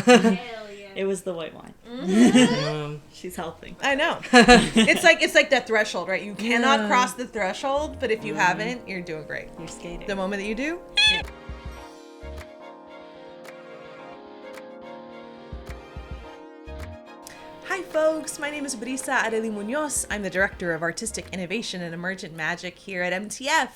Hell yeah. It was the white wine. She's helping. I know. It's like that threshold, right? You cannot cross the threshold, but if you haven't, you're doing great. You're skating. The moment that you do. Hi folks, my name is Brisa Areli Muñoz. I'm the Director of Artistic Innovation and Emergent Magic here at MTF.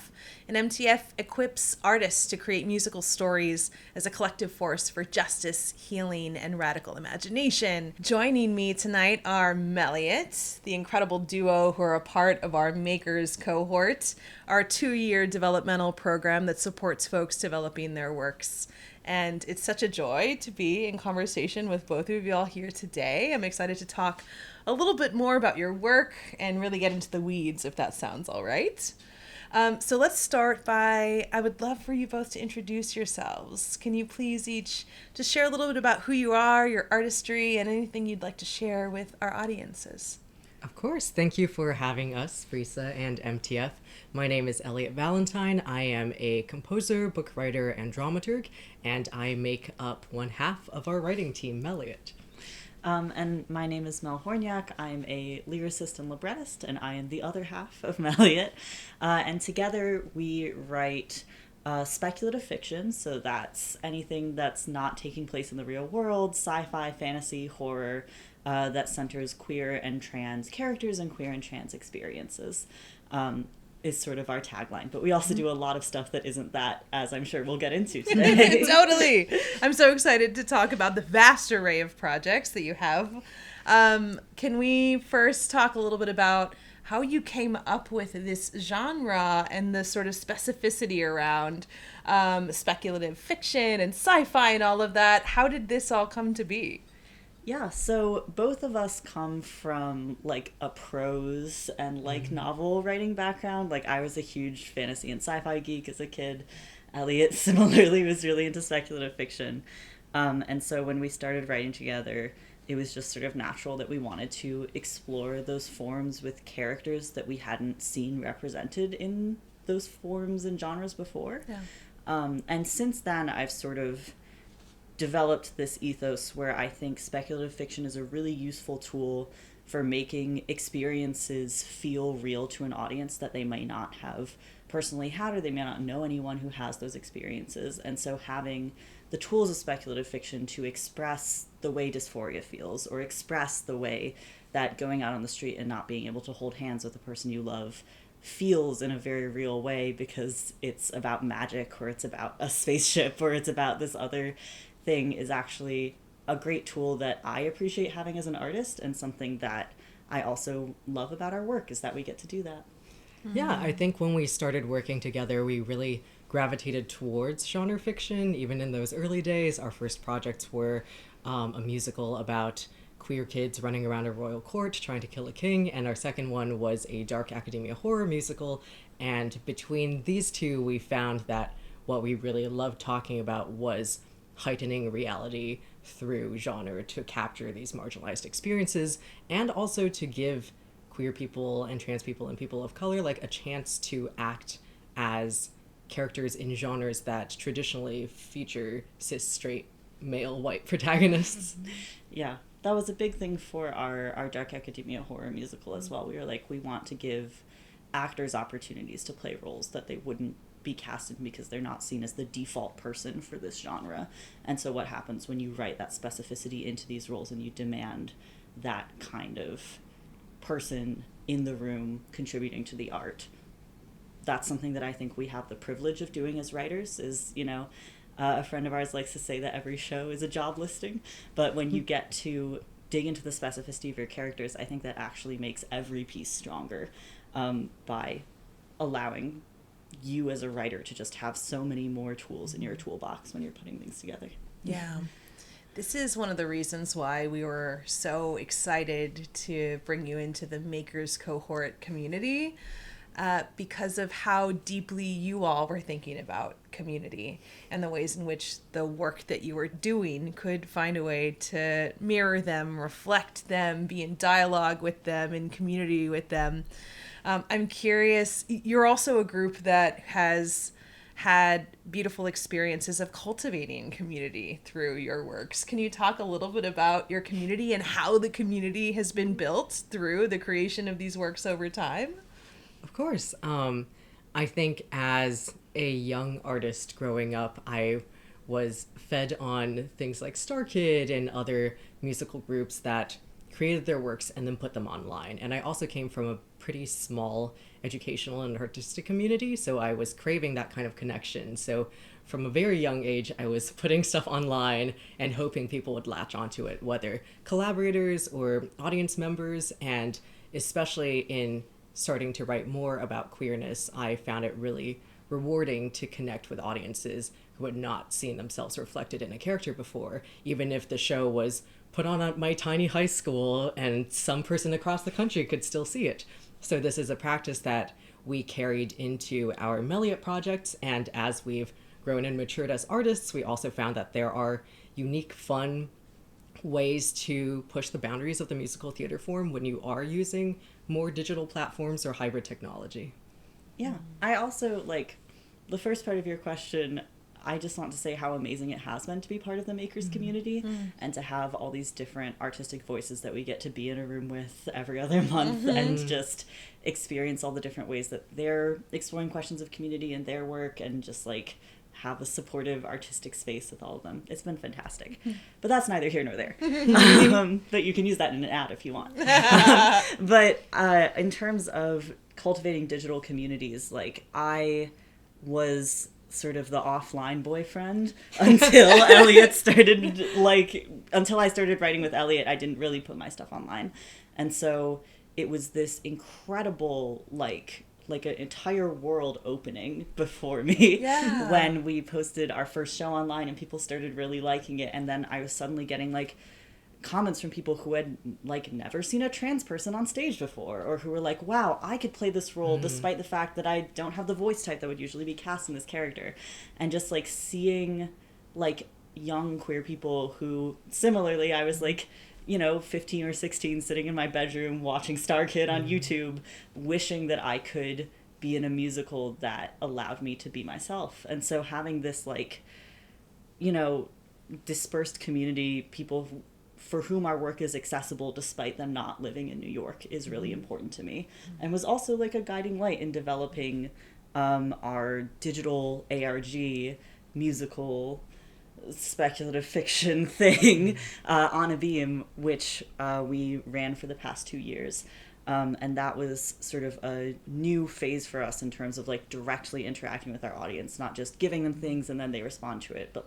And MTF equips artists to create musical stories as a collective force for justice, healing, and radical imagination. Joining me tonight are Melliot, the incredible duo who are a part of our Makers Cohort, our 2-year developmental program that supports folks developing their works. And it's such a joy to be in conversation with both of you all here today. I'm excited to talk a little bit more about your work and really get into the weeds, if that sounds all right. So let's start by, I would love for you both to introduce yourselves. Can you please each just share a little bit about who you are, your artistry, and anything you'd like to share with our audiences? Of course. Thank you for having us, Brisa and MTF. My name is Elliot Valentine. I am a composer, book writer, and dramaturg, and I make up one half of our writing team, Melliot. And my name is Mel Hornyak. I'm a lyricist and librettist, and I am the other half of Melliot. And together we write speculative fiction, so that's anything that's not taking place in the real world, sci-fi, fantasy, horror, that centers queer and trans characters and queer and trans experiences. Is sort of our tagline, but we also do a lot of stuff that isn't that, as I'm sure we'll get into today. Totally. I'm so excited to talk about the vast array of projects that you have. Can we first talk a little bit about how you came up with this genre and the sort of specificity around speculative fiction and sci-fi and all of that? How did this all come to be? Yeah, so both of us come from like a prose and like novel writing background. Like I was a huge fantasy and sci-fi geek as a kid. Elliot similarly was really into speculative fiction. And so when we started writing together, it was just sort of natural that we wanted to explore those forms with characters that we hadn't seen represented in those forms and genres before. Yeah. And since then, I've sort of developed this ethos where I think speculative fiction is a really useful tool for making experiences feel real to an audience that they may not have personally had, or they may not know anyone who has those experiences. And so having the tools of speculative fiction to express the way dysphoria feels, or express the way that going out on the street and not being able to hold hands with the person you love feels in a very real way, because it's about magic, or it's about a spaceship, or it's about this other thing, is actually a great tool that I appreciate having as an artist, and something that I also love about our work is that we get to do that. Yeah, I think when we started working together, we really gravitated towards genre fiction. Even in those early days, our first projects were a musical about queer kids running around a royal court trying to kill a king, and our second one was a dark academia horror musical. And between these two, we found that what we really loved talking about was heightening reality through genre to capture these marginalized experiences, and also to give queer people and trans people and people of color like a chance to act as characters in genres that traditionally feature cis straight male white protagonists. Yeah, that was a big thing for our dark academia horror musical as well. We were like, we want to give actors opportunities to play roles that they wouldn't be casted because they're not seen as the default person for this genre. And so what happens when you write that specificity into these roles and you demand that kind of person in the room contributing to the art? That's something that I think we have the privilege of doing as writers. Is, you know, a friend of ours likes to say that every show is a job listing, but when you get to dig into the specificity of your characters, I think that actually makes every piece stronger, by allowing you as a writer to just have so many more tools in your toolbox when you're putting things together. Yeah. This is one of the reasons why we were so excited to bring you into the Makers Cohort community, because of how deeply you all were thinking about community and the ways in which the work that you were doing could find a way to mirror them, reflect them, be in dialogue with them, in community with them. I'm curious, you're also a group that has had beautiful experiences of cultivating community through your works. Can you talk a little bit about your community and how the community has been built through the creation of these works over time? Of course. I think as a young artist growing up, I was fed on things like Star Kid and other musical groups that created their works and then put them online. And I also came from a pretty small educational and artistic community, so I was craving that kind of connection. So from a very young age, I was putting stuff online and hoping people would latch onto it, whether collaborators or audience members. And especially in starting to write more about queerness, I found it really rewarding to connect with audiences who had not seen themselves reflected in a character before, even if the show was put on at my tiny high school and some person across the country could still see it. So this is a practice that we carried into our Melliot projects, and as we've grown and matured as artists, we also found that there are unique, fun ways to push the boundaries of the musical theater form when you are using more digital platforms or hybrid technology. Yeah. I also, the first part of your question, I just want to say how amazing it has been to be part of the Makers community and to have all these different artistic voices that we get to be in a room with every other month and just experience all the different ways that they're exploring questions of community in their work and just have a supportive artistic space with all of them. It's been fantastic. But that's neither here nor there. But you can use that in an ad if you want. But in terms of cultivating digital communities, I was sort of the offline boyfriend until Elliot started, until I started writing with Elliot, I didn't really put my stuff online. And so it was this incredible, an entire world opening before me when we posted our first show online and people started really liking it. And then I was suddenly getting comments from people who had never seen a trans person on stage before, or who were like, wow, I could play this role despite the fact that I don't have the voice type that would usually be cast in this character. And just seeing young queer people who similarly, I was 15 or 16 sitting in my bedroom watching Star Kid on YouTube, wishing that I could be in a musical that allowed me to be myself. And so having this dispersed community, people for whom our work is accessible despite them not living in New York, is really important to me, and was also a guiding light in developing our digital ARG musical speculative fiction thing on a beam, which we ran for the past 2 years. And that was sort of a new phase for us in terms of directly interacting with our audience, not just giving them things and then they respond to it, but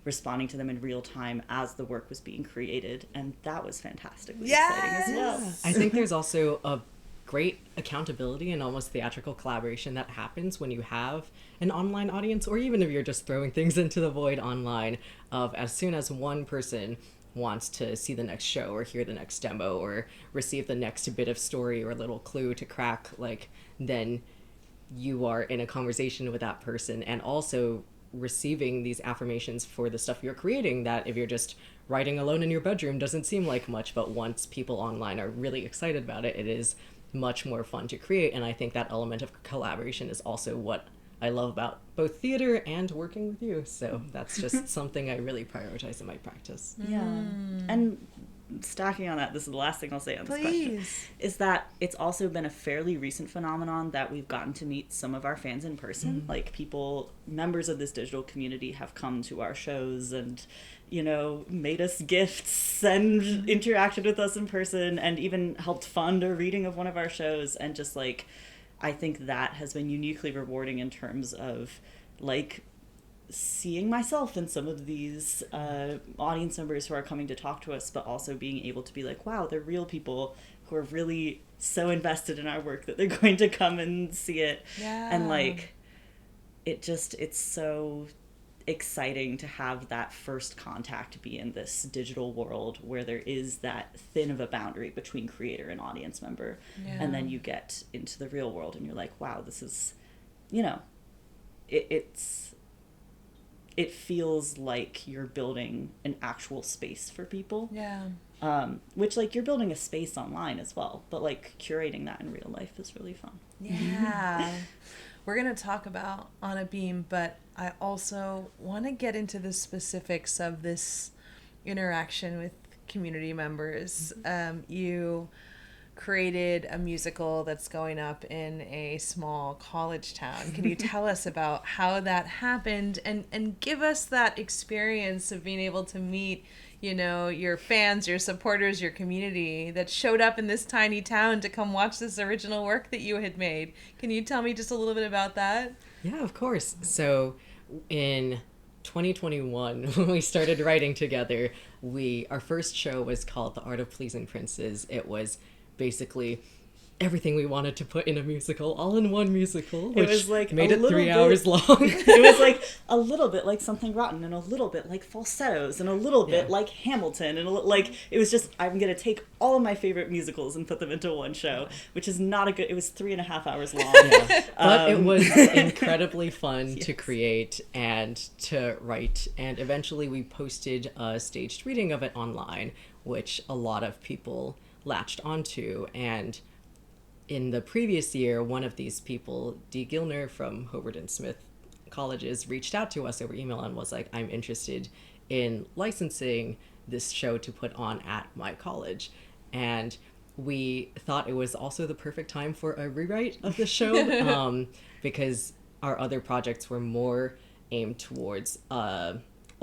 responding to them in real time as the work was being created. And that was fantastically exciting as well. I think there's also a great accountability and almost theatrical collaboration that happens when you have an online audience, or even if you're just throwing things into the void online, of as soon as one person wants to see the next show or hear the next demo or receive the next bit of story or little clue to crack, then you are in a conversation with that person and also receiving these affirmations for the stuff you're creating that if you're just writing alone in your bedroom doesn't seem like much, but once people online are really excited about it, it is much more fun to create. And I think that element of collaboration is also what I love about both theater and working with you. So that's just something I really prioritize in my practice. Yeah. And stacking on that, this is the last thing I'll say on this question, is that it's also been a fairly recent phenomenon that we've gotten to meet some of our fans in person. People, members of this digital community have come to our shows and, made us gifts and interacted with us in person and even helped fund a reading of one of our shows. And just I think that has been uniquely rewarding in terms of seeing myself in some of these audience members who are coming to talk to us, but also being able to be wow, they're real people who are really so invested in our work that they're going to come and see it. And it's so exciting to have that first contact be in this digital world where there is that thin of a boundary between creator and audience member. And then you get into the real world and you're wow, this is, it feels like you're building an actual space for people. Which you're building a space online as well, but curating that in real life is really fun. we're going to talk about On a Beam, but I also want to get into the specifics of this interaction with community members. You created a musical that's going up in a small college town. Can you tell us about how that happened and give us that experience of being able to meet, you know, your fans, your supporters, your community that showed up in this tiny town to come watch this original work that you had made? Can you tell me just a little bit about that? Yeah, of course. So in 2021, when we started writing together, our first show was called The Art of Pleasing Princes. It was basically everything we wanted to put in a musical, all in one musical, which it was like made it 3 hours long. It was like a little bit like Something Rotten, and a little bit like falsettos, and a little bit like Hamilton, and like it was just, I'm gonna take all of my favorite musicals and put them into one show, which is not a good. It was 3.5 hours long. But it was incredibly fun to create and to write, and eventually we posted a staged reading of it online, which a lot of people latched onto. And in the previous year, one of these people, Dee Gilner from Hobart and Smith colleges, reached out to us over email and was like, I'm interested in licensing this show to put on at my college. And we thought it was also the perfect time for a rewrite of the show, because our other projects were more aimed towards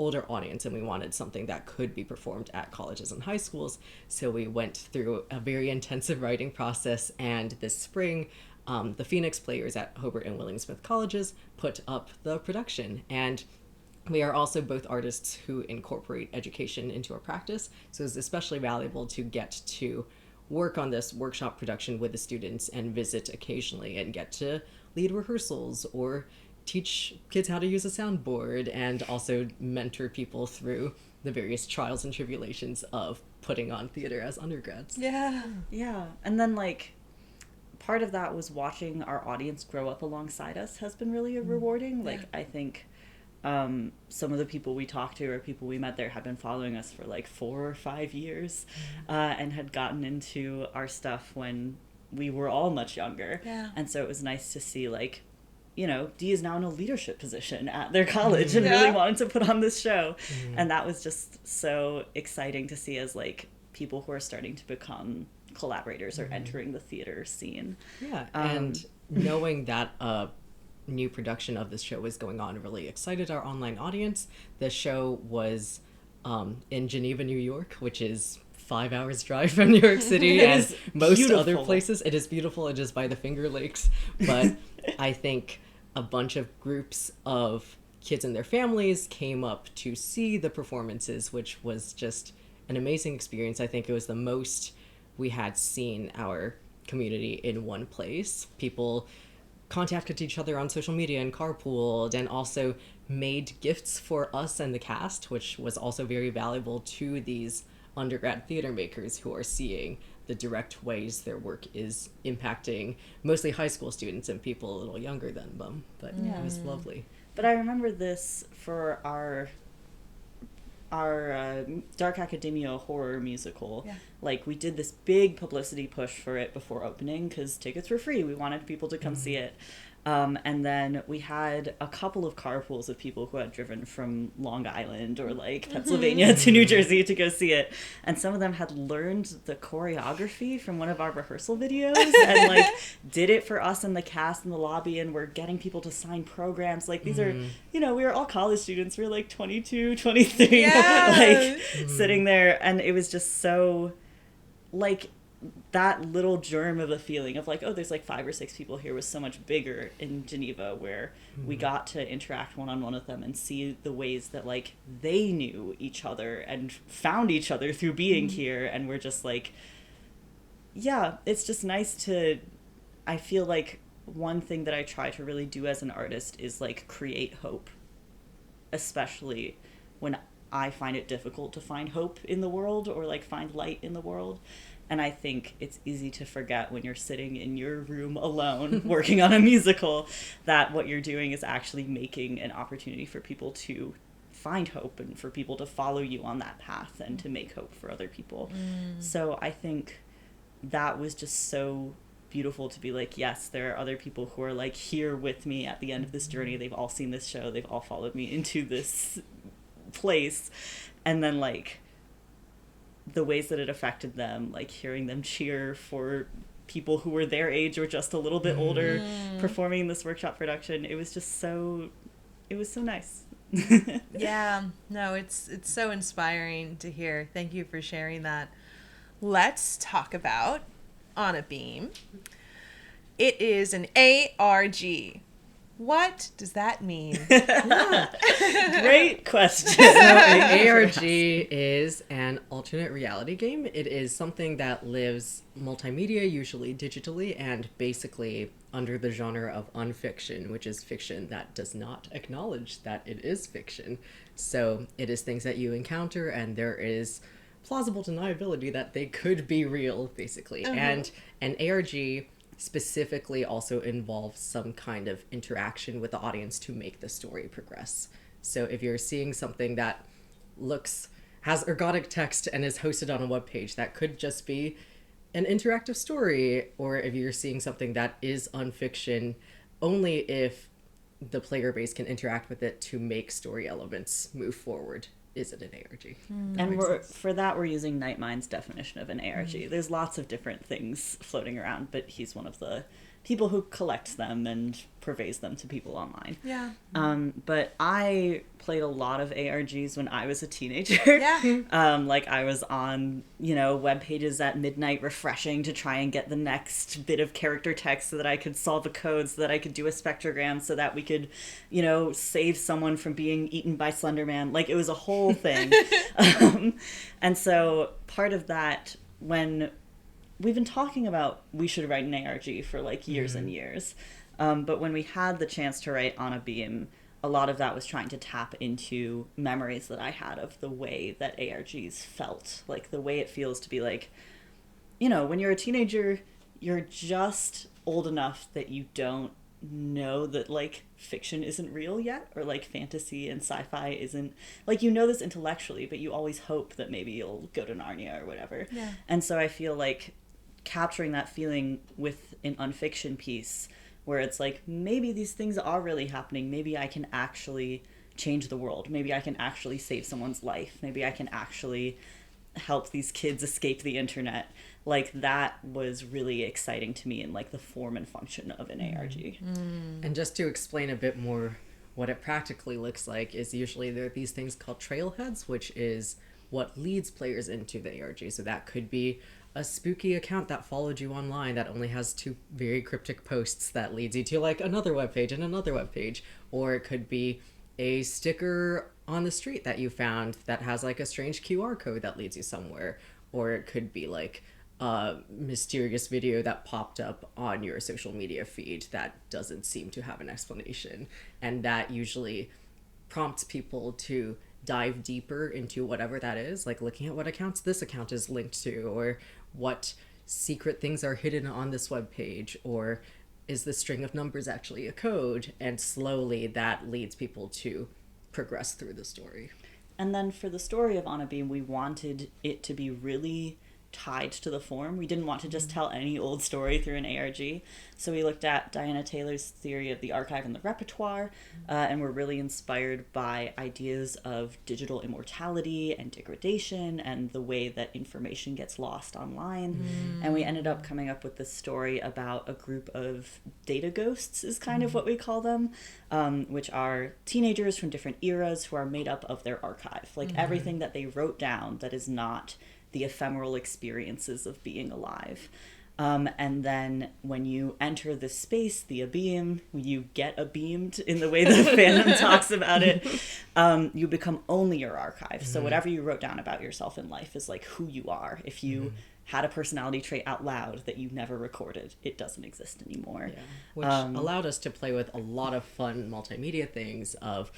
older audience, and we wanted something that could be performed at colleges and high schools. So we went through a very intensive writing process, and this spring the Phoenix Players at Hobart and William Smith colleges put up the production. And we are also both artists who incorporate education into our practice, so it's especially valuable to get to work on this workshop production with the students and visit occasionally and get to lead rehearsals or teach kids how to use a soundboard, and also mentor people through the various trials and tribulations of putting on theater as undergrads. Yeah. And then like part of that was watching our audience grow up alongside us has been really rewarding. Like I think some of the people we talked to or people we met there have been following us for like 4 or 5 years, and had gotten into our stuff when we were all much younger. And so it was nice to see, like, you know, Dee is now in a leadership position at their college and really wanted to put on this show. And that was just so exciting to see as like people who are starting to become collaborators or entering the theater scene. And knowing that new production of this show was going on really excited our online audience. The show was in Geneva, New York, which is 5 hours drive from New York City, as most other places. It is beautiful. It is by the Finger Lakes. But I think a bunch of groups of kids and their families came up to see the performances, which was just an amazing experience. I think it was the most we had seen our community in one place. People contacted each other on social media and carpooled, and also made gifts for us and the cast, which was also very valuable to these undergrad theater makers who are seeing the direct ways their work is impacting mostly high school students and people a little younger than them. But it was lovely. But I remember this for our Dark Academia horror musical. Like, we did this big publicity push for it before opening because tickets were free. We wanted people to come see it. And then we had a couple of carpools of people who had driven from Long Island or like Pennsylvania to New Jersey to go see it. And some of them had learned the choreography from one of our rehearsal videos and like did it for us and the cast in the lobby, and we're getting people to sign programs. Like, these are, you know, we were all college students. We were like 22, 23, like sitting there. And it was just so like, that little germ of a feeling of like, oh, there's like 5 or 6 people here was so much bigger in Geneva, where we got to interact one-on-one with them and see the ways that like they knew each other and found each other through being here. And we're just like, yeah, it's just nice to, I feel like one thing that I try to really do as an artist is like create hope, especially when I find it difficult to find hope in the world or like find light in the world. And I think it's easy to forget when you're sitting in your room alone working on a musical that what you're doing is actually making an opportunity for people to find hope and for people to follow you on that path and to make hope for other people. So I think that was just so beautiful to be like, yes, there are other people who are like here with me at the end of this journey. They've all seen this show. They've all followed me into this place. And then like the ways that it affected them, like hearing them cheer for people who were their age or just a little bit older performing in this workshop production. It was so nice. Yeah, no, it's so inspiring to hear. Thank you for sharing that. Let's talk about On a Beam. It is an ARG. What does that mean? Great question. So an ARG is an alternate reality game. It is something that lives multimedia, usually digitally, and basically under the genre of unfiction, which is fiction that does not acknowledge that it is fiction. So it is things that you encounter, and there is plausible deniability that they could be real, basically. And an ARG specifically also involves some kind of interaction with the audience to make the story progress. So if you're seeing something that has ergodic text and is hosted on a web page, that could just be an interactive story. Or if you're seeing something that is unfiction, only if the player base can interact with it to make story elements move forward is it an ARG. And for that, we're using Nightmind's definition of an ARG. There's lots of different things floating around, but he's one of the people who collects them and purveys them to people online. Yeah. But I played a lot of ARGs when I was a teenager. Yeah. Like I was on, web pages at midnight refreshing to try and get the next bit of character text so that I could solve a code, so that I could do a spectrogram, so that we could, save someone from being eaten by Slenderman. Like it was a whole thing. And so part of that, when we've been talking about we should write an ARG for like years and years. But when we had the chance to write On a Beam, a lot of that was trying to tap into memories that I had of the way that ARGs felt. Like the way it feels to be like, when you're a teenager, you're just old enough that you don't know that like fiction isn't real yet, or like fantasy and sci-fi isn't, like this intellectually, but you always hope that maybe you'll go to Narnia or whatever. Yeah. And so I feel like capturing that feeling with an unfiction piece where it's like, maybe these things are really happening, maybe I can actually change the world, maybe I can actually save someone's life, maybe I can actually help these kids escape the internet. Like that was really exciting to me in like the form and function of an ARG. And just to explain a bit more what it practically looks like, is usually there are these things called trailheads, which is what leads players into the ARG. So that could be a spooky account that followed you online that only has 2 very cryptic posts that leads you to like another webpage and another webpage. Or it could be a sticker on the street that you found that has like a strange QR code that leads you somewhere. Or it could be like a mysterious video that popped up on your social media feed that doesn't seem to have an explanation. And that usually prompts people to dive deeper into whatever that is, like looking at what accounts this account is linked to, or what secret things are hidden on this web page, or is the string of numbers actually a code? And slowly that leads people to progress through the story. And then for the story of On a Beam, we wanted it to be really tied to the form. We didn't want to just tell any old story through an ARG. So we looked at Diana Taylor's theory of the archive and the repertoire, and were really inspired by ideas of digital immortality and degradation and the way that information gets lost online. And we ended up coming up with this story about a group of data ghosts, is kind of what we call them, which are teenagers from different eras who are made up of their archive. Like everything that they wrote down that is not the ephemeral experiences of being alive. And then when you enter the space, the Abeam, you get abeamed in the way the fandom talks about it, you become only your archive. So whatever you wrote down about yourself in life is like who you are. If you had a personality trait out loud that you never recorded, it doesn't exist anymore. Yeah. Which allowed us to play with a lot of fun multimedia things of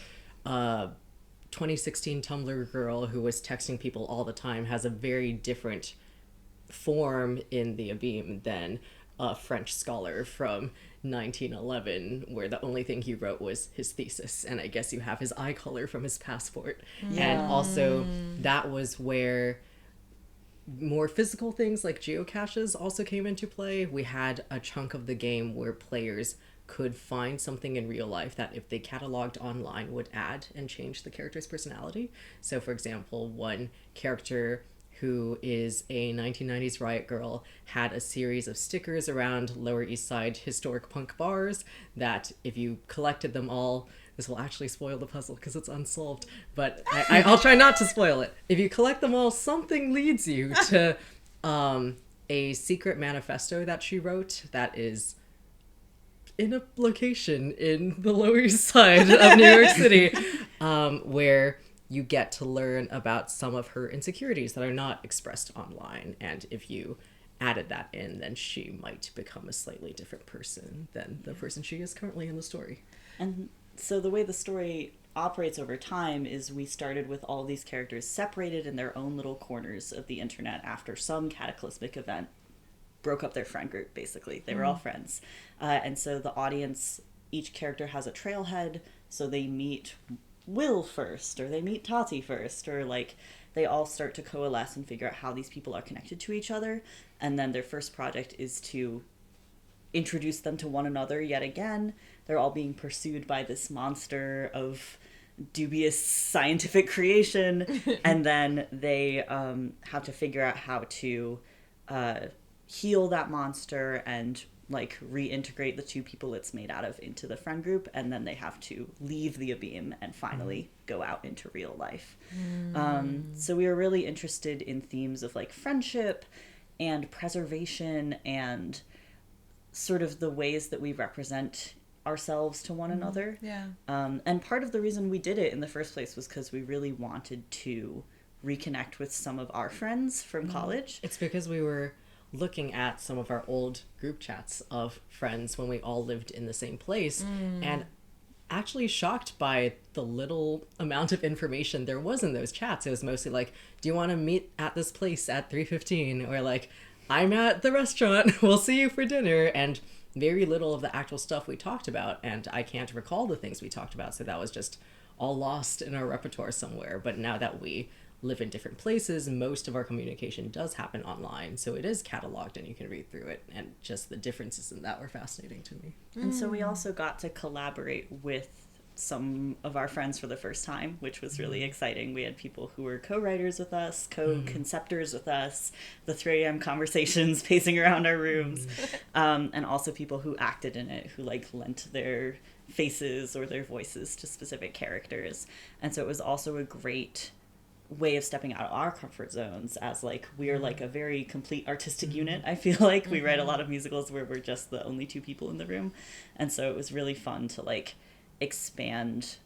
2016 Tumblr girl who was texting people all the time has a very different form in the Abeam than a French scholar from 1911, where the only thing he wrote was his thesis, and I guess you have his eye color from his passport. And also that was where more physical things like geocaches also came into play. We had a chunk of the game where players could find something in real life that if they cataloged online would add and change the character's personality. So for example, one character who is a 1990s riot girl had a series of stickers around Lower East Side historic punk bars that if you collected them all, this will actually spoil the puzzle because it's unsolved, but I'll try not to spoil it. If you collect them all, something leads you to a secret manifesto that she wrote that is in a location in the Lower East Side of New York City, where you get to learn about some of her insecurities that are not expressed online. And if you added that in, then she might become a slightly different person than the person she is currently in the story. And so the way the story operates over time is we started with all these characters separated in their own little corners of the internet after some cataclysmic event broke up their friend group, basically. They were all friends. And so the audience, each character has a trailhead, so they meet Will first, or they meet Tati first, or like they all start to coalesce and figure out how these people are connected to each other. And then their first project is to introduce them to one another yet again. They're all being pursued by this monster of dubious scientific creation, and then they have to figure out how to heal that monster and like reintegrate the two people it's made out of into the friend group, and then they have to leave the Abeam and finally go out into real life. So we were really interested in themes of like friendship and preservation and sort of the ways that we represent ourselves to one another. Yeah. And part of the reason we did it in the first place was because we really wanted to reconnect with some of our friends from college. It's because we were looking at some of our old group chats of friends when we all lived in the same place and actually shocked by the little amount of information there was in those chats. It was mostly like, do you want to meet at this place at 3:15? Or like, I'm at the restaurant, we'll see you for dinner. And very little of the actual stuff we talked about, and I can't recall the things we talked about, so that was just all lost in our repertoire somewhere. But now that we live in different places, most of our communication does happen online, so it is cataloged and you can read through it, and just the differences in that were fascinating to me. And so we also got to collaborate with some of our friends for the first time, which was really exciting. We had people who were co-writers with us, co-conceptors with us, the 3 a.m. conversations pacing around our rooms, and also people who acted in it, who like lent their faces or their voices to specific characters. And so it was also a great way of stepping out of our comfort zones, as like we are like a very complete artistic unit. I feel like we write a lot of musicals where we're just the only 2 people in the room, and so it was really fun to like expand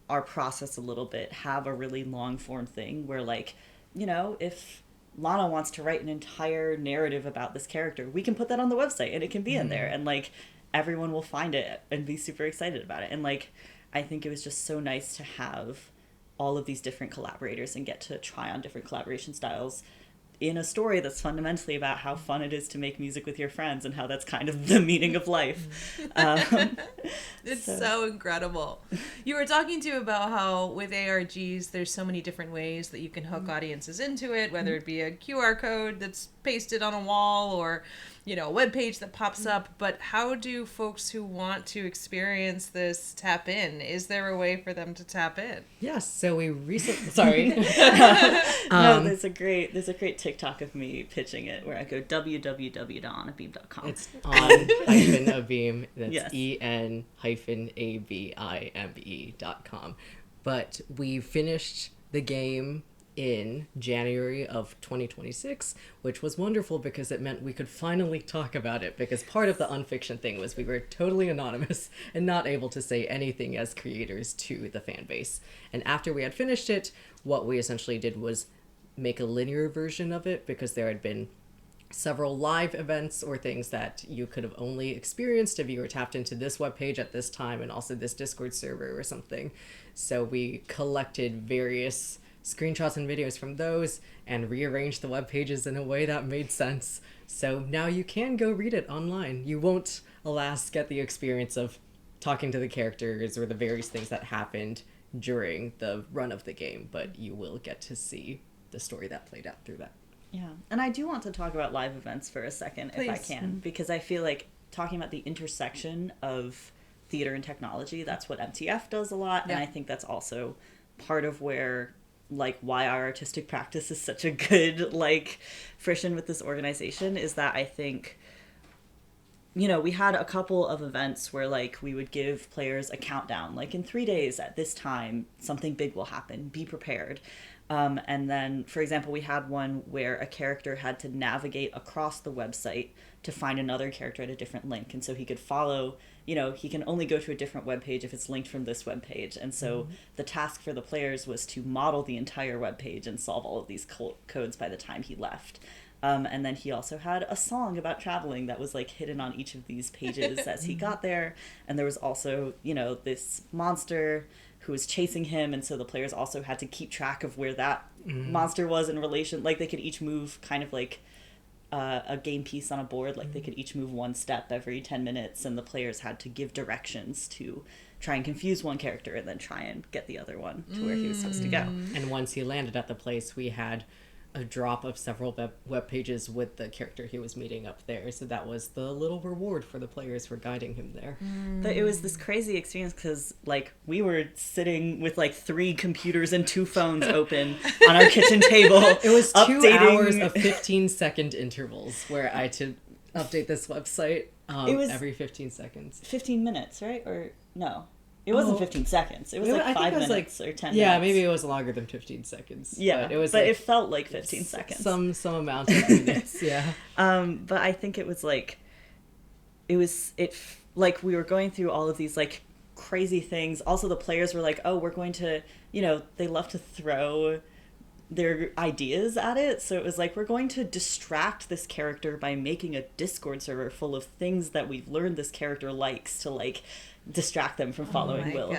our process a little bit, have a really long form thing where like, you know, if Lana wants to write an entire narrative about this character, we can put that on the website and it can be in there, and like everyone will find it and be super excited about it. And like I think it was just so nice to have all of these different collaborators and get to try on different collaboration styles in a story that's fundamentally about how fun it is to make music with your friends and how that's kind of the meaning of life. It's so incredible. You were talking to about how with ARGs there's so many different ways that you can hook audiences into it, whether it be a QR code that's pasted on a wall or, you know, a web page that pops up. But how do folks who want to experience this tap in? Is there a way for them to tap in? Yes, so we recently sorry. No, there's a great TikTok of me pitching it where I go www.onabeam.com. It's on-abeam. That's Yes. en-abime.com. But we finished the game in January of 2026, which was wonderful because it meant we could finally talk about it, because part of the unfiction thing was we were totally anonymous and not able to say anything as creators to the fan base. And after we had finished it, what we essentially did was make a linear version of it, because there had been several live events or things that you could have only experienced if you were tapped into this webpage at this time and also this Discord server or something. So we collected various screenshots and videos from those and rearranged the web pages in a way that made sense. So now you can go read it online. You won't, alas, get the experience of talking to the characters or the various things that happened during the run of the game, but you will get to see the story that played out through that. Yeah. And I do want to talk about live events for a second, Please. if I can, because I feel like talking about the intersection of theater and technology, that's what MTF does a lot. Yeah. And I think that's also part of where, like, why our artistic practice is such a good, like, friction with this organization, is that I think, you know, we had a couple of events where, like, we would give players a countdown, like, in 3 days at this time, something big will happen, be prepared. And then, for example, we had one where a character had to navigate across the website to find another character at a different link. And so he could follow, you know, he can only go to a different webpage if it's linked from this webpage. And so the task for the players was to model the entire webpage and solve all of these codes by the time he left. And then he also had a song about traveling that was, like, hidden on each of these pages as he got there. And there was also, you know, this monster who was chasing him, and so the players also had to keep track of where that monster was in relation. Like, they could each move kind of like a game piece on a board. Like, they could each move one step every 10 minutes, and the players had to give directions to try and confuse one character and then try and get the other one to where he was supposed to go. And once he landed at the place, we had a drop of several web pages with the character he was meeting up there. So that was the little reward for the players for guiding him there. But it was this crazy experience because, like, we were sitting with, like, 3 computers and 2 phones open on our kitchen table. It was 2 updating... hours of 15-second intervals where I had to update this website it was every 15 seconds. 15 minutes, right? Or no. It wasn't 15 seconds. It was like 5 minutes or 10 minutes. Yeah, maybe it was longer than 15 seconds. Yeah, but it felt like 15 seconds. Some amount of minutes, yeah. But I think it was like, like we were going through all of these like crazy things. Also, the players were like, oh, we're going to, you know, they love to throw their ideas at it. So it was like, we're going to distract this character by making a Discord server full of things that we've learned this character likes to, like, distract them from following Will.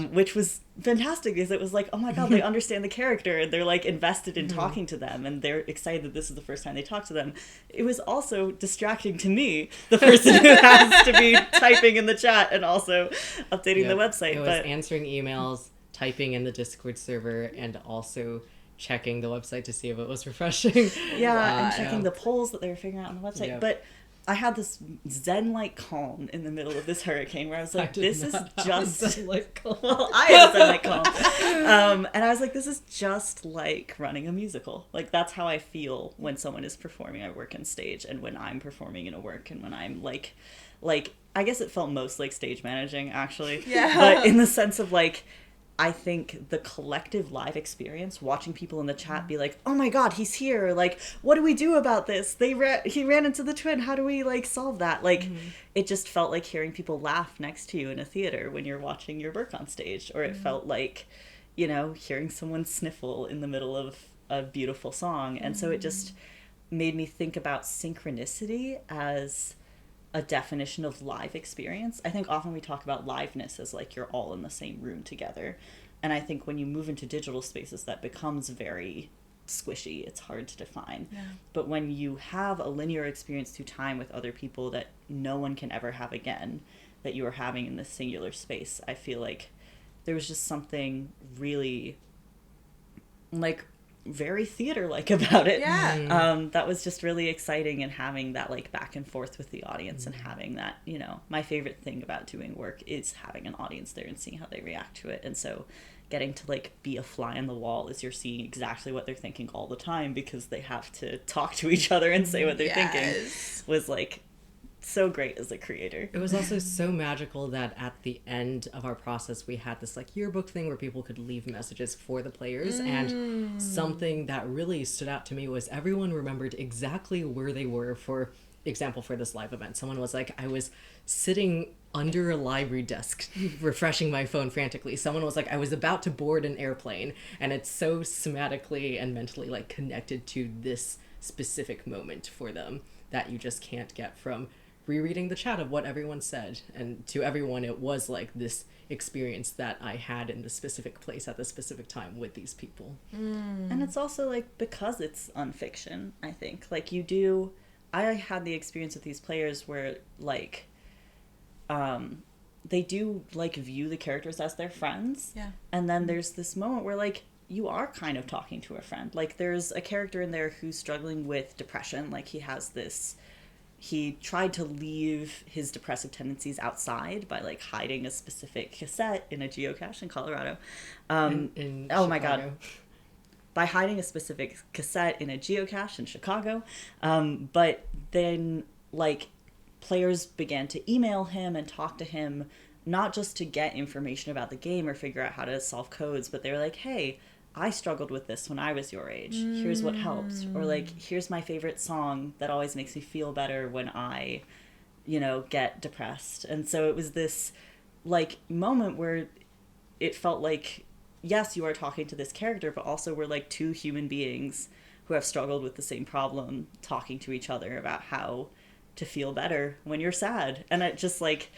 Which was fantastic because it was like, oh my god, they understand the character and they're, like, invested in talking to them and they're excited that this is the first time they talk to them. It was also distracting to me, the person who has to be typing in the chat and also updating the website. It was answering emails, typing in the Discord server, and also checking the website to see if it was refreshing. And checking the polls that they were figuring out on the website. Yep. But I had this zen-like calm in the middle of this hurricane where I was like, this is just... Well, I had a zen-like calm. And I was like, this is just like running a musical. Like, that's how I feel when someone is performing a work on stage and when I'm performing in a work and when I'm like, I guess it felt most like stage managing, actually. Yeah. But in the sense of, like, I think the collective live experience, watching people in the chat be like, oh my god, he's here, like, what do we do about this? He ran into the twin, how do we, like, solve that? Like, it just felt like hearing people laugh next to you in a theater when you're watching your work on stage, or it felt like, you know, hearing someone sniffle in the middle of a beautiful song. And so it just made me think about synchronicity as a definition of live experience. I think often we talk about liveness as, like, you're all in the same room together. And I think when you move into digital spaces, that becomes very squishy. It's hard to define. Yeah. But when you have a linear experience through time with other people that no one can ever have again, that you are having in this singular space, I feel like there was just something really, like, very theater-like about it. Yeah. That was just really exciting, and having that, like, back and forth with the audience and having that, you know, my favorite thing about doing work is having an audience there and seeing how they react to it. And so getting to, like, be a fly on the wall as you're seeing exactly what they're thinking all the time because they have to talk to each other and say what they're thinking was, like, so great as a creator. It was also so magical that at the end of our process we had this, like, yearbook thing where people could leave messages for the players, and something that really stood out to me was everyone remembered exactly where they were. For example, for this live event, someone was like, I was sitting under a library desk refreshing my phone frantically. Someone was like, I was about to board an airplane. And it's so somatically and mentally, like, connected to this specific moment for them that you just can't get from rereading the chat of what everyone said. And to everyone, it was like this experience that I had in the specific place at the specific time with these people. And it's also, like, because it's unfiction, I think, like, I had the experience with these players where, like, they do, like, view the characters as their friends. Yeah. And then there's this moment where, like, you are kind of talking to a friend. Like, there's a character in there who's struggling with depression. Like, he tried to leave his depressive tendencies outside by, like, hiding a specific cassette in a geocache in Colorado. In oh my Chicago. God. By hiding a specific cassette in a geocache in Chicago. But then, like, players began to email him and talk to him, not just to get information about the game or figure out how to solve codes, but they were like, hey, I struggled with this when I was your age. Here's what helped. Or, like, here's my favorite song that always makes me feel better when I, get depressed. And so it was this, like, moment where it felt like, yes, you are talking to this character, but also we're, like, two human beings who have struggled with the same problem talking to each other about how to feel better when you're sad. And it just, like,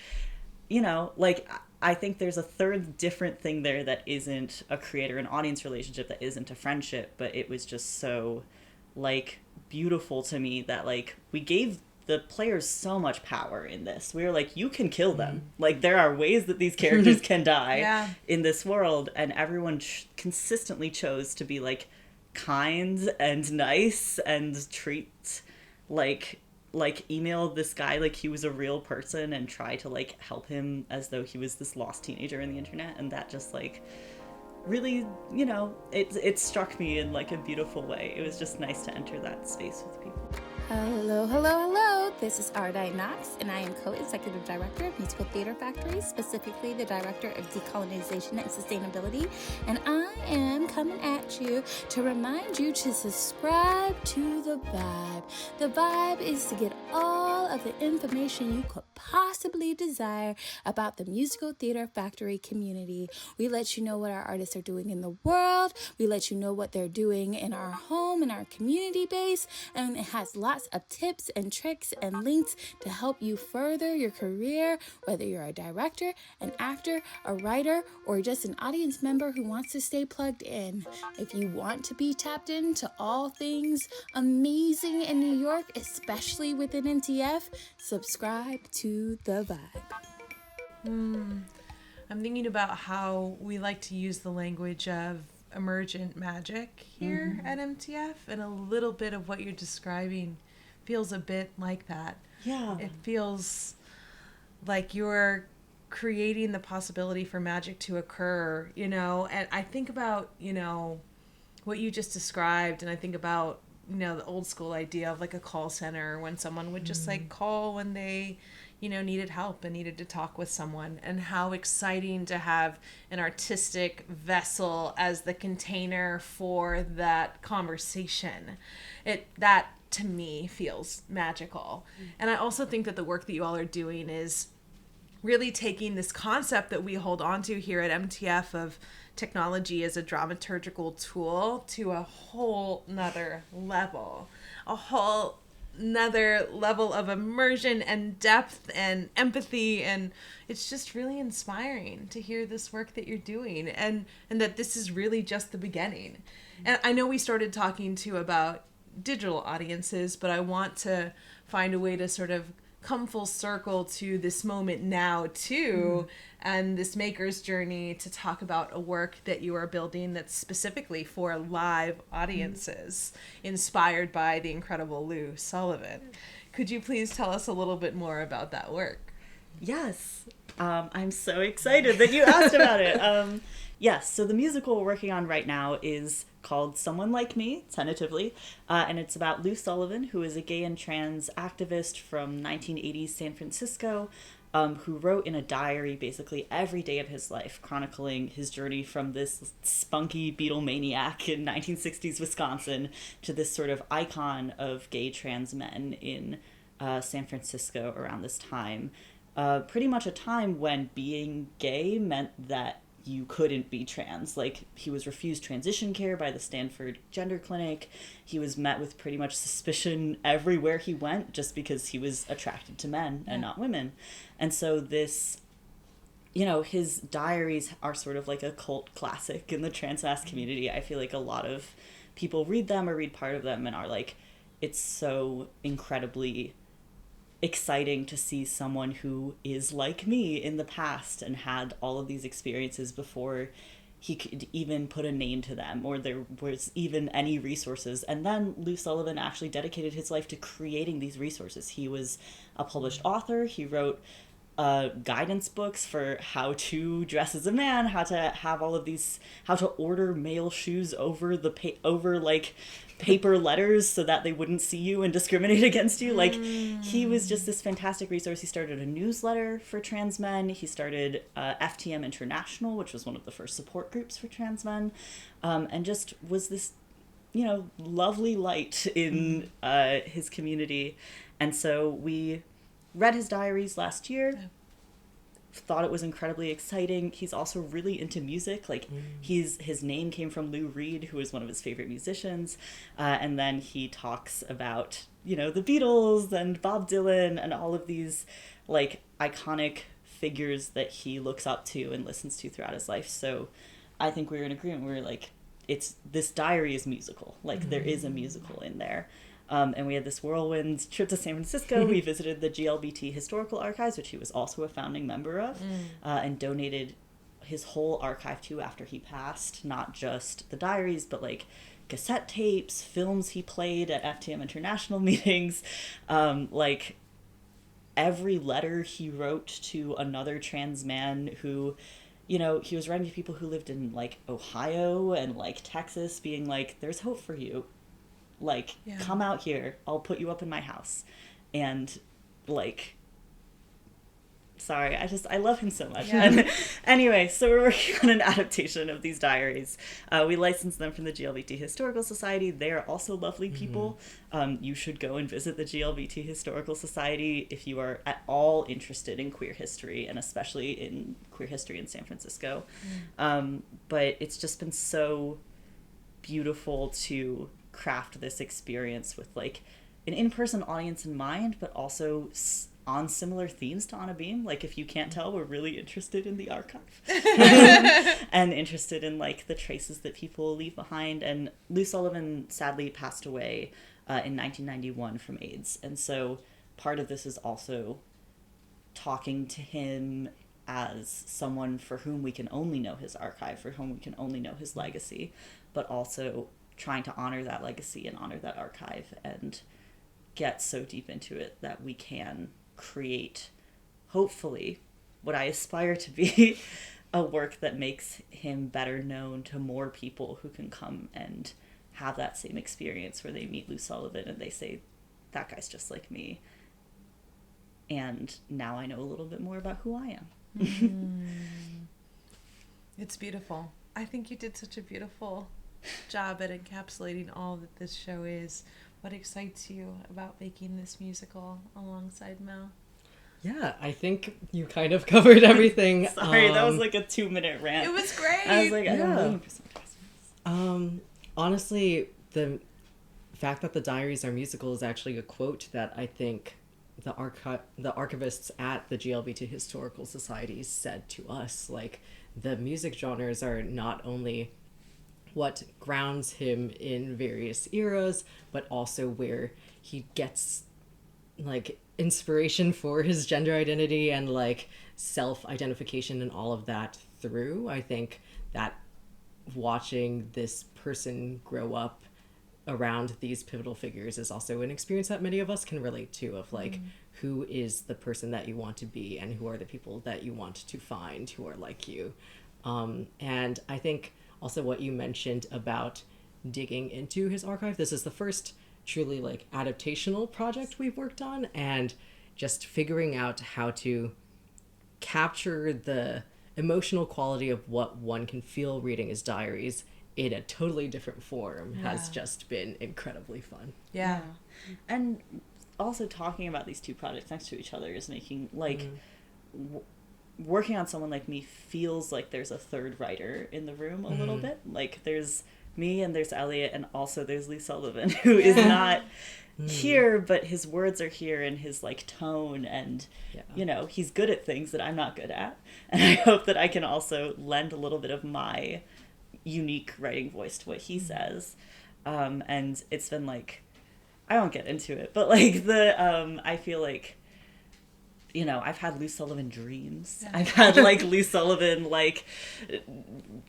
I think there's a third different thing there that isn't a creator and audience relationship, that isn't a friendship, but it was just so, like, beautiful to me that, like, we gave the players so much power in this. We were like, you can kill them. Like, there are ways that these characters can die in this world, and everyone consistently chose to be, like, kind and nice and treat, like email this guy like he was a real person and try to, like, help him as though he was this lost teenager in the internet. And that just, like, really, it struck me in, like, a beautiful way. It was just nice to enter that space with people. Hello, hello, hello. This is Ardai Knox, and I am co-executive director of Musical Theater Factory, specifically the director of decolonization and sustainability. And I am coming at you to remind you to subscribe to The Vibe. The Vibe is to get all of the information you could possibly desire about the Musical Theater Factory community. We let you know what our artists are doing in the world. We let you know what they're doing in our home, in our community base, and it has lots of tips and tricks and links to help you further your career, whether you're a director, an actor, a writer, or just an audience member who wants to stay plugged in. If you want to be tapped into all things amazing in New York, especially within NTF, subscribe to The Vibe. I'm thinking about how we like to use the language of emergent magic here at MTF, and a little bit of what you're describing feels a bit like that. Yeah. It feels like you're creating the possibility for magic to occur, and I think about, what you just described, and I think about, the old school idea of, like, a call center, when someone would just like call when they needed help and needed to talk with someone, and how exciting to have an artistic vessel as the container for that conversation. That to me feels magical. And I also think that the work that you all are doing is really taking this concept that we hold on to here at MTF of technology as a dramaturgical tool to a whole nother level. Another level of immersion and depth and empathy, and it's just really inspiring to hear this work that you're doing, and that this is really just the beginning. And I know we started talking too about digital audiences, but I want to find a way to sort of come full circle to this moment now too, and this maker's journey, to talk about a work that you are building that's specifically for live audiences, inspired by the incredible Lou Sullivan. Could you please tell us a little bit more about that work? Yes. I'm so excited that you asked about it. Yes, so the musical we're working on right now is called Someone Like Me, tentatively, and it's about Lou Sullivan, who is a gay and trans activist from 1980s San Francisco, who wrote in a diary basically every day of his life, chronicling his journey from this spunky Beatlemaniac in 1960s Wisconsin to this sort of icon of gay trans men in San Francisco around this time. Pretty much a time when being gay meant that you couldn't be trans. Like, he was refused transition care by the Stanford Gender Clinic. He was met with pretty much suspicion everywhere he went just because he was attracted to men and not women. And so this, his diaries are sort of like a cult classic in the trans-ass community. I feel like a lot of people read them or read part of them and are like, it's so incredibly exciting to see someone who is like me in the past and had all of these experiences before he could even put a name to them, or there was even any resources. And then Lou Sullivan actually dedicated his life to creating these resources. He was a published author. He wrote guidance books for how to dress as a man, how to have all of these, how to order male shoes over over like paper letters so that they wouldn't see you and discriminate against you. Like, he was just this fantastic resource. He started a newsletter for trans men. He started FTM International, which was one of the first support groups for trans men, and just was this, lovely light in his community. And so we read his diaries last year. Thought it was incredibly exciting. He's also really into music. Like, his name came from Lou Reed, who is one of his favorite musicians. And then he talks about, the Beatles and Bob Dylan and all of these, like, iconic figures that he looks up to and listens to throughout his life. So I think we were in agreement. We were like, this diary is musical. Like, there is a musical in there. And we had this whirlwind trip to San Francisco. We visited the GLBT Historical Archives, which he was also a founding member of, and donated his whole archive to after he passed, not just the diaries, but like cassette tapes, films he played at FTM International meetings, like every letter he wrote to another trans man who, he was writing to people who lived in like Ohio and like Texas, being like, there's hope for you. Like, come out here. I'll put you up in my house. And, like, sorry, I love him so much. Yeah. And anyway, so we're working on an adaptation of these diaries. We licensed them from the GLBT Historical Society. They are also lovely people. You should go and visit the GLBT Historical Society if you are at all interested in queer history, and especially in queer history in San Francisco. But it's just been so beautiful to craft this experience with like an in-person audience in mind, but also on similar themes to On a Beam. Like, if you can't tell, we're really interested in the archive and interested in like the traces that people leave behind. And Lou Sullivan sadly passed away in 1991 from AIDS, and so part of this is also talking to him as someone for whom we can only know his archive, for whom we can only know his legacy, but also trying to honor that legacy and honor that archive and get so deep into it that we can create, hopefully, what I aspire to be, a work that makes him better known to more people who can come and have that same experience where they meet Lou Sullivan and they say, that guy's just like me. And now I know a little bit more about who I am. It's beautiful. I think you did such a beautiful job at encapsulating all that this show is. What excites you about making this musical alongside Mel? Yeah, I think you kind of covered everything. Sorry, that was like a 2-minute rant. It was great. I was like, I don't know. Honestly, the fact that the diaries are musical is actually a quote that I think the archivists at the GLBT Historical Society said to us. Like, the music genres are not only what grounds him in various eras, but also where he gets like inspiration for his gender identity and like self-identification and all of that through. I think that watching this person grow up around these pivotal figures is also an experience that many of us can relate to, of like, who is the person that you want to be and who are the people that you want to find who are like you. And I think also what you mentioned about digging into his archive, this is the first truly like adaptational project we've worked on, and just figuring out how to capture the emotional quality of what one can feel reading his diaries in a totally different form has just been incredibly fun. Yeah. And also talking about these two projects next to each other is making like working on someone like me feels like there's a third writer in the room a little bit. Like, there's me and there's Elliot, and also there's Lee Sullivan, who is not here, but his words are here, and his like tone, and he's good at things that I'm not good at, and I hope that I can also lend a little bit of my unique writing voice to what he says. And it's been like, I won't get into it, but like I feel like I've had Lou Sullivan dreams. I've had like Lou Sullivan like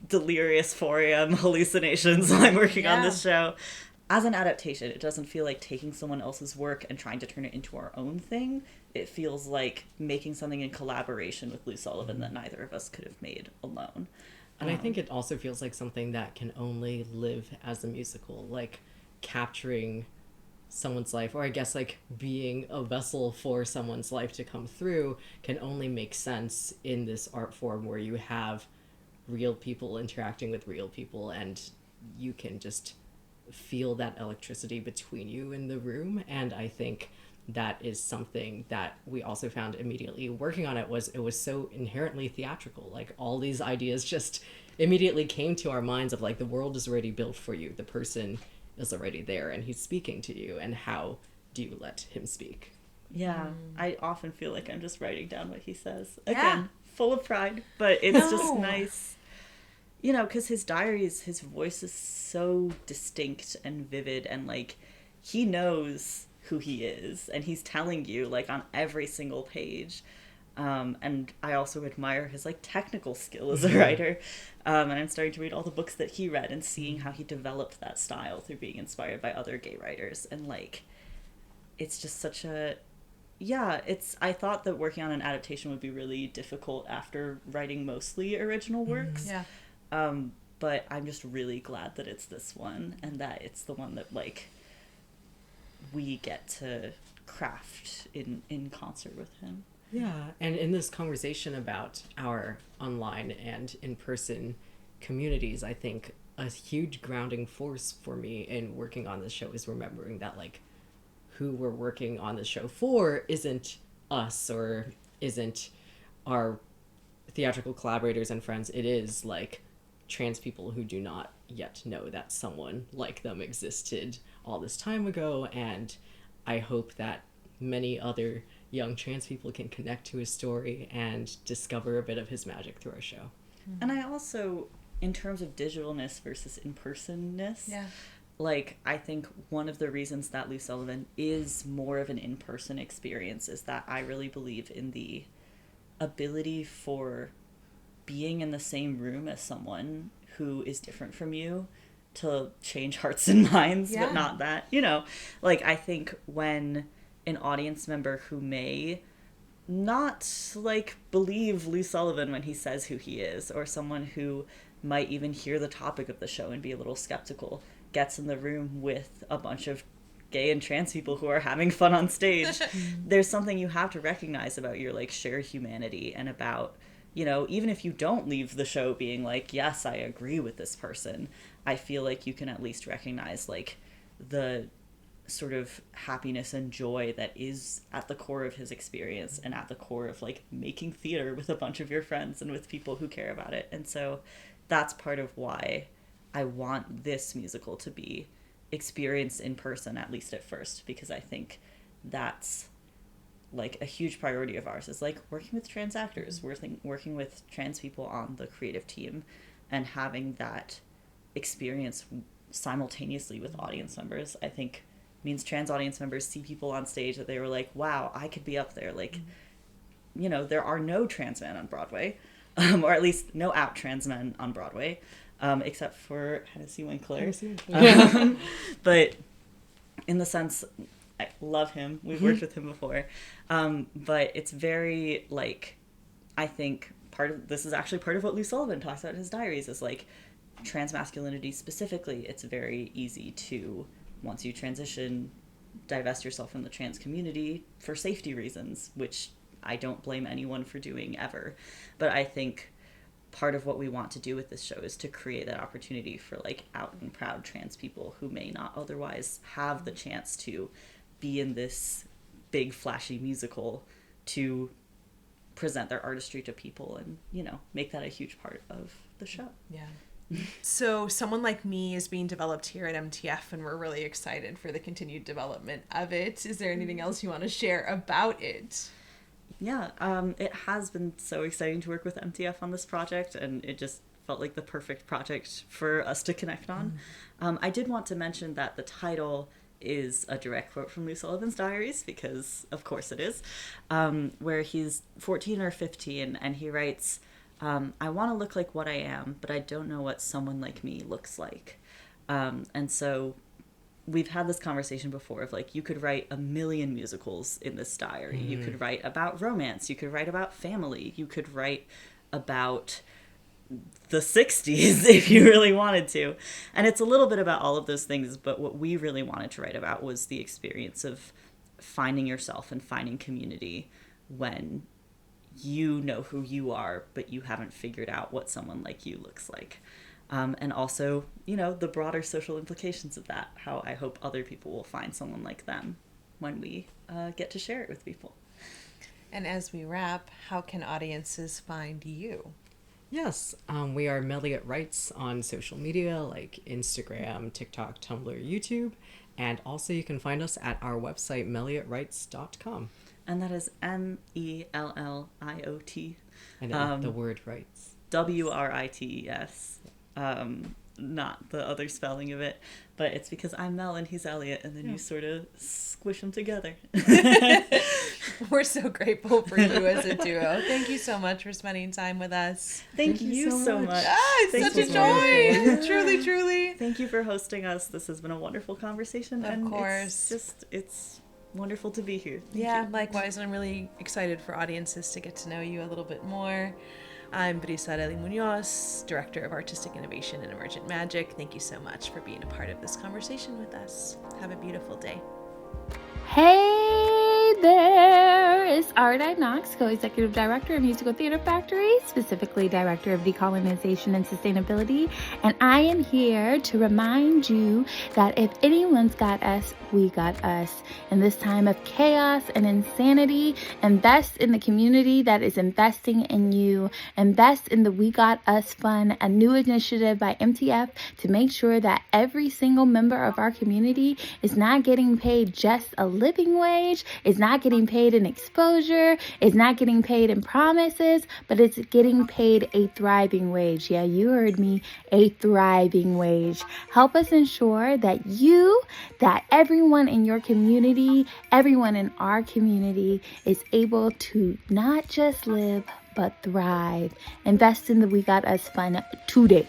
delirious 4 a.m. hallucinations while I'm working on this show. As an adaptation, it doesn't feel like taking someone else's work and trying to turn it into our own thing. It feels like making something in collaboration with Lou Sullivan that neither of us could have made alone. And I think it also feels like something that can only live as a musical, like capturing someone's life, or I guess like being a vessel for someone's life to come through, can only make sense in this art form where you have real people interacting with real people, and you can just feel that electricity between you in the room. And I think that is something that we also found immediately working on it was so inherently theatrical. Like all these ideas just immediately came to our minds of like, the world is already built for you, the person is already there and he's speaking to you, and how do you let him speak? Yeah, I often feel like I'm just writing down what he says. Again, full of pride, but it's just nice. Because his diaries, his voice is so distinct and vivid, and like he knows who he is, and he's telling you like on every single page. And I also admire his like technical skill as a writer. And I'm starting to read all the books that he read and seeing how he developed that style through being inspired by other gay writers. And like, it's just such a, I thought that working on an adaptation would be really difficult after writing mostly original works. But I'm just really glad that it's this one, and that it's the one that like we get to craft in concert with him. Yeah, and in this conversation about our online and in-person communities, I think a huge grounding force for me in working on this show is remembering that like who we're working on the show for isn't us or isn't our theatrical collaborators and friends. It is like trans people who do not yet know that someone like them existed all this time ago, and I hope that many other young trans people can connect to his story and discover a bit of his magic through our show. And I also, in terms of digitalness versus in-personness, like I think one of the reasons that Lou Sullivan is more of an in-person experience is that I really believe in the ability for being in the same room as someone who is different from you to change hearts and minds, but not that, like I think when an audience member who may not like believe Lou Sullivan when he says who he is, or someone who might even hear the topic of the show and be a little skeptical, gets in the room with a bunch of gay and trans people who are having fun on stage, there's something you have to recognize about your like shared humanity, and about, even if you don't leave the show being like, yes, I agree with this person, I feel like you can at least recognize like the sort of happiness and joy that is at the core of his experience, and at the core of like making theater with a bunch of your friends and with people who care about it. And so that's part of why I want this musical to be experienced in person, at least at first, because I think that's like a huge priority of ours, is like working with trans actors, working with trans people on the creative team, and having that experience simultaneously with audience members, I think means trans audience members see people on stage that they were like, wow, I could be up there. Like, there are no trans men on Broadway, or at least no out trans men on Broadway, except for Hennessy Winkler. But in the sense, I love him. We've worked with him before. But it's very, like, I think this is actually part of what Lou Sullivan talks about in his diaries, is like trans masculinity specifically. It's very easy to, once you transition, divest yourself from the trans community for safety reasons, which I don't blame anyone for doing ever. But I think part of what we want to do with this show is to create that opportunity for like out and proud trans people who may not otherwise have the chance to be in this big flashy musical, to present their artistry to people and, make that a huge part of the show. So Someone Like Me is being developed here at MTF, and we're really excited for the continued development of it. Is there anything else you want to share about it? Yeah, it has been so exciting to work with MTF on this project, and it just felt like the perfect project for us to connect on. I did want to mention that the title is a direct quote from Lou Sullivan's diaries, because of course it is, where he's 14 or 15 and he writes, I want to look like what I am, but I don't know what someone like me looks like. And so we've had this conversation before of like, you could write 1 million musicals in this diary. You could write about romance. You could write about family. You could write about the 60s if you really wanted to. And it's a little bit about all of those things, but what we really wanted to write about was the experience of finding yourself and finding community when you know who you are, but you haven't figured out what someone like you looks like. And also, the broader social implications of that, how I hope other people will find someone like them when we get to share it with people. And as we wrap, how can audiences find you? Yes, we are Melliot Writes on social media like Instagram, TikTok, Tumblr, YouTube, and also you can find us at our website, melliotwrites.com. And that is Melliot. And the word writes. WRITES. Not the other spelling of it, but it's because I'm Mel and he's Elliot, and then you sort of squish them together. We're so grateful for you as a duo. Thank you so much for spending time with us. Thank you so much. It's such a joy. Truly, truly. Thank you for hosting us. This has been a wonderful conversation. Of course. It's wonderful to be here. Thank you. Likewise. And I'm really excited for audiences to get to know you a little bit more. I'm Brisa Areli Muñoz, Director of Artistic Innovation and Emergent Magic. Thank you so much for being a part of this conversation with us. Have a beautiful day. Hey there, it's Ardai Knox, Co-Executive Director of Musical Theater Factory, specifically Director of Decolonization and Sustainability, and I am here to remind you that if anyone's got us, we got us. In this time of chaos and insanity, invest in the community that is investing in you. Invest in the We Got Us Fund, a new initiative by MTF to make sure that every single member of our community is not getting paid just a living wage, is not getting paid in exposure, is not getting paid in promises, but it's getting paid a thriving wage. Yeah, you heard me, a thriving wage. Help us ensure that everyone in your community, everyone in our community is able to not just live, but thrive. Invest in the We Got Us Fund today.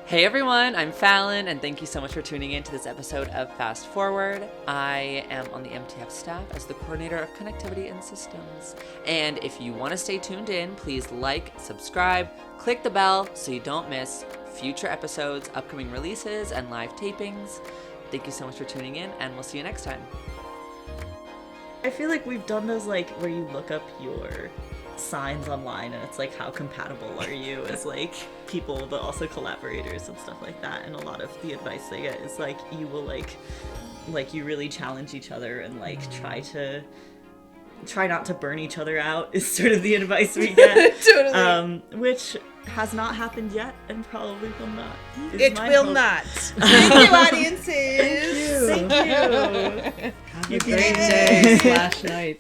Hey everyone, I'm Falan, and thank you so much for tuning in to this episode of Fast Forward. I am on the MTF staff as the Coordinator of Connectivity and Systems. And if you want to stay tuned in, please like, subscribe, click the bell so you don't miss future episodes, upcoming releases, and live tapings. Thank you so much for tuning in, and we'll see you next time. I feel like we've done those where you look up your signs online and it's how compatible are you as people, but also collaborators and stuff like that. And a lot of the advice they get is you will you really challenge each other and try not to burn each other out is sort of the advice we get. Totally. Which has not happened yet and probably will not. It will hope. not. Thank you, audiences. Thank you. Have a great day /night.